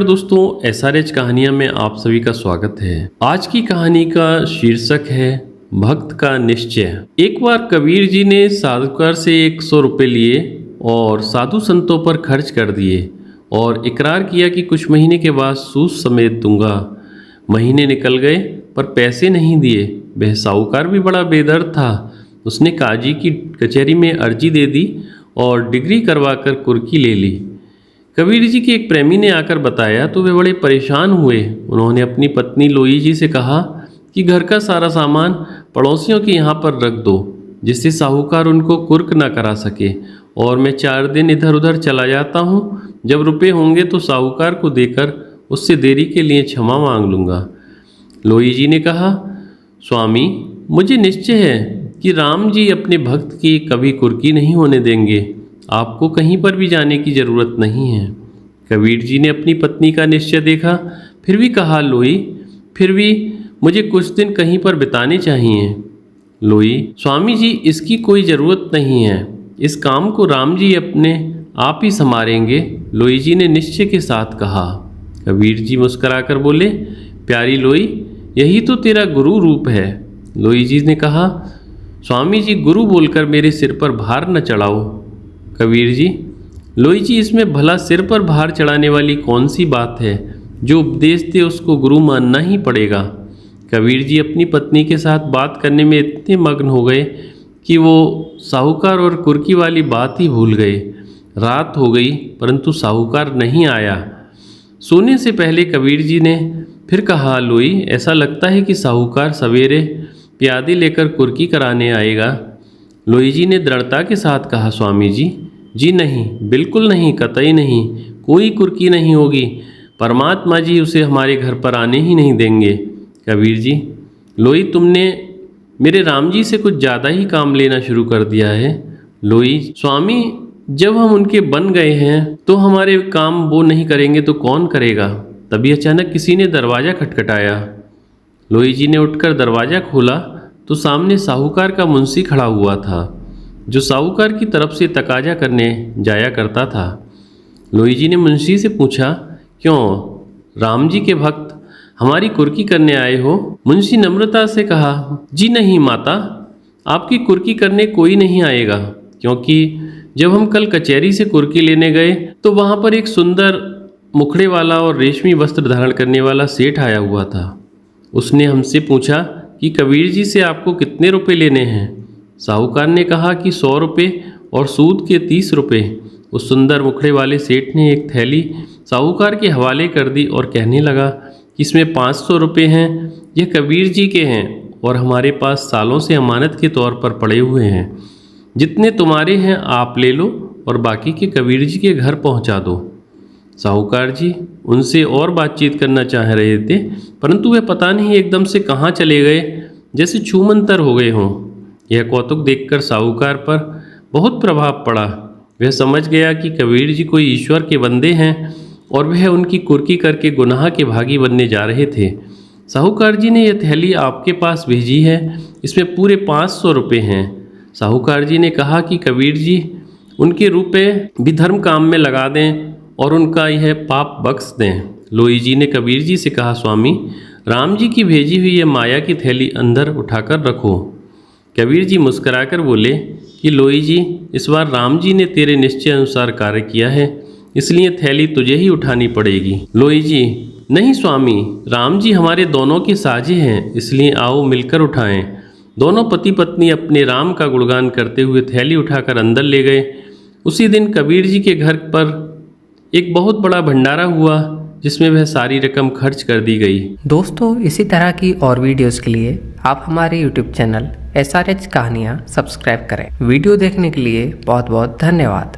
दोस्तों, SRH कहानियां में आप सभी का स्वागत है। आज की कहानी का शीर्षक है भक्त का निश्चय। एक बार कबीर जी ने साधुकार से 100 रुपये लिए और साधु संतों पर खर्च कर दिए और इकरार किया कि कुछ महीने के बाद सूद समेत दूंगा। महीने निकल गए पर पैसे नहीं दिए। वह साहूकार भी बड़ा बेदर्द था। उसने काजी की कचहरी में अर्जी दे दी और डिग्री करवाकर कुर्की ले ली। कबीर जी के एक प्रेमी ने आकर बताया तो वे बड़े परेशान हुए। उन्होंने अपनी पत्नी लोई जी से कहा कि घर का सारा सामान पड़ोसियों के यहाँ पर रख दो, जिससे साहूकार उनको कुर्क ना करा सके, और मैं 4 दिन इधर उधर चला जाता हूँ। जब रुपए होंगे तो साहूकार को देकर उससे देरी के लिए क्षमा मांग लूँगा। लोई जी ने कहा, स्वामी, मुझे निश्चय है कि राम जी अपने भक्त की कभी कुर्की नहीं होने देंगे। आपको कहीं पर भी जाने की जरूरत नहीं है। कबीर जी ने अपनी पत्नी का निश्चय देखा, फिर भी कहा, लोई, फिर भी मुझे कुछ दिन कहीं पर बिताने चाहिए। लोई, स्वामी जी, इसकी कोई ज़रूरत नहीं है। इस काम को राम जी अपने आप ही संभालेंगे, लोई जी ने निश्चय के साथ कहा। कबीर जी मुस्कुराकर बोले, प्यारी लोई, यही तो तेरा गुरु रूप है। लोई जी ने कहा, स्वामी जी, गुरु बोलकर मेरे सिर पर भार न चढ़ाओ। कबीर जी, लोई जी, इसमें भला सिर पर भार चढ़ाने वाली कौन सी बात है? जो उपदेश दे उसको गुरु मानना ही पड़ेगा। कबीर जी अपनी पत्नी के साथ बात करने में इतने मग्न हो गए कि वो साहूकार और कुर्की वाली बात ही भूल गए। रात हो गई परंतु साहूकार नहीं आया। सोने से पहले कबीर जी ने फिर कहा, लोई, ऐसा लगता है कि साहूकार सवेरे प्यादे लेकर कुर्की कराने आएगा। लोई जी ने दृढ़ता के साथ कहा, स्वामी जी नहीं, बिल्कुल नहीं, कतई नहीं, कोई कुर्की नहीं होगी। परमात्मा जी उसे हमारे घर पर आने ही नहीं देंगे। कबीर जी, लोई, तुमने मेरे राम जी से कुछ ज़्यादा ही काम लेना शुरू कर दिया है। लोई, स्वामी, जब हम उनके बन गए हैं तो हमारे काम वो नहीं करेंगे तो कौन करेगा? तभी अचानक किसी ने दरवाज़ा खटखटाया। लोई जी ने उठकर दरवाज़ा खोला तो सामने साहूकार का मुंशी खड़ा हुआ था, जो साहूकार की तरफ से तकाजा करने जाया करता था। लोई जी ने मुंशी से पूछा, क्यों राम जी के भक्त हमारी कुर्की करने आए हो? मुंशी नम्रता से कहा, जी नहीं माता, आपकी कुर्की करने कोई नहीं आएगा, क्योंकि जब हम कल कचहरी से कुर्की लेने गए तो वहाँ पर एक सुंदर मुखड़े वाला और रेशमी वस्त्र धारण करने वाला सेठ आया हुआ था। उसने हमसे पूछा कि कबीर जी से आपको कितने रुपए लेने हैं? साहूकार ने कहा कि 100 रुपये और सूद के 30 रुपये। उस सुंदर मुखड़े वाले सेठ ने एक थैली साहूकार के हवाले कर दी और कहने लगा कि इसमें 500 रुपये हैं, यह कबीर जी के हैं और हमारे पास सालों से अमानत के तौर पर पड़े हुए हैं। जितने तुम्हारे हैं आप ले लो और बाकी के कबीर जी के घर पहुंचा दो। साहूकार जी उनसे और बातचीत करना चाह रहे थे, परंतु वे पता नहीं एकदम से कहाँ चले गए, जैसे छूमंतर हो गए हों। यह कौतुक देखकर साहूकार पर बहुत प्रभाव पड़ा। वह समझ गया कि कबीर जी कोई ईश्वर के बंदे हैं और वह उनकी कुर्की करके गुनाह के भागी बनने जा रहे थे। साहूकार जी ने यह थैली आपके पास भेजी है, इसमें पूरे 500 रुपये हैं। साहूकार जी ने कहा कि कबीर जी उनके रुपए भी धर्म काम में लगा दें और उनका यह पाप बख्श दें। लोई जी ने कबीर जी से कहा, स्वामी, राम जी की भेजी हुई यह माया की थैली अंदर उठाकर रखो। कबीर जी मुस्कुराकर बोले कि लोई जी, इस बार राम जी ने तेरे निश्चय अनुसार कार्य किया है, इसलिए थैली तुझे ही उठानी पड़ेगी। लोई जी, नहीं स्वामी, राम जी हमारे दोनों के साझे हैं, इसलिए आओ मिलकर उठाएं। दोनों पति पत्नी अपने राम का गुणगान करते हुए थैली उठाकर अंदर ले गए। उसी दिन कबीर जी के घर पर एक बहुत बड़ा भंडारा हुआ, जिसमें वह सारी रकम खर्च कर दी गई। दोस्तों, इसी तरह की और वीडियोस के लिए आप हमारे YouTube चैनल SRH कहानियाँ सब्सक्राइब करें। वीडियो देखने के लिए बहुत बहुत धन्यवाद।